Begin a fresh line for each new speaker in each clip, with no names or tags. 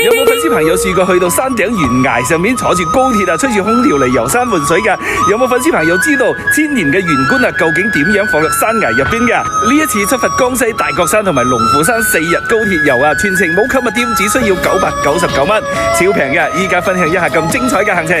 有冇粉絲朋友試過去到山頂懸崖上面坐住高鐵啊，吹住空調嚟遊山玩水噶？有冇粉絲朋友知道千年嘅懸棺啊，究竟點樣放入山崖入邊噶？呢一次出發江西大角山同埋龍虎山4日高鐵遊啊，全程冇購物店，只需要999蚊，超平嘅。依家分享一下咁精彩嘅行程。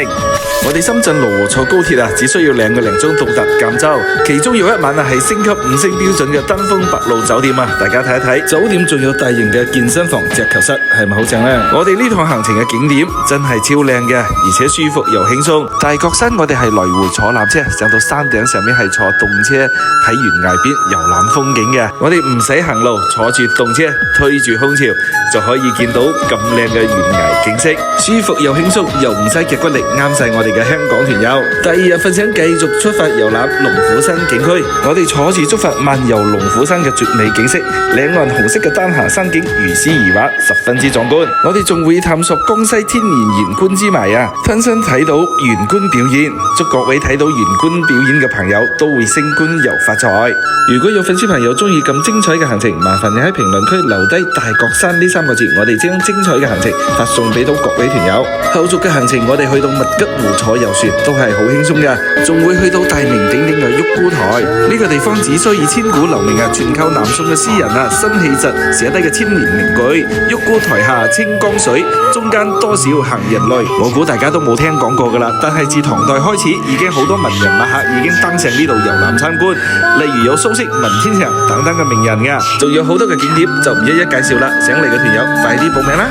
我哋深圳羅湖坐高鐵啊，只需要2個零鐘到達贛州，其中有一晚啊係星級5星標準嘅登峰白露酒店啊，大家睇一睇，酒店仲有大型嘅健身房、隻球室，係咪好正呢？我哋呢趟行程嘅景點真係超靚嘅，而且舒服又輕鬆。大角山我哋係來回坐纜車上到山頂，上面係坐動車睇懸崖邊遊覽風景嘅。我哋唔使行路，坐住動車推住空調就可以見到咁靚嘅懸崖景色，舒服又輕鬆，又唔使腳骨力，啱晒我哋嘅香港團友。第2日瞓醒繼續出發遊覽龍虎山景區，我哋坐住出發漫遊龍虎山嘅絕美景色，兩岸紅色嘅丹霞山景如詩如畫，十分之壯觀。我哋仲會探索江西千年懸棺之謎啊，親身睇到懸棺表演，祝各位睇到懸棺表演嘅朋友都會升官又發財。如果有粉絲朋友中意咁精彩嘅行程，麻煩你喺評論區留低大角山呢3個字，我哋將精彩嘅行程發送俾到各位團友。後續嘅行程我哋去到密吉湖坐遊船都係好輕鬆噶，仲會去到大名鼎鼎嘅鬱孤台，呢個地方只需以千古留名啊，全靠南宋嘅詩人啊辛棄疾寫低嘅千年名句，鬱孤台下清江水，中間多少行人淚。我估大家都冇聽講過噶啦，但係自唐代開始已經好多文人墨客已經登上呢度遊覽參觀，例如有蘇軾、文天祥等等嘅名人噶，仲有好多嘅景點就唔一一介紹啦，想嚟嘅團友快啲報名啦！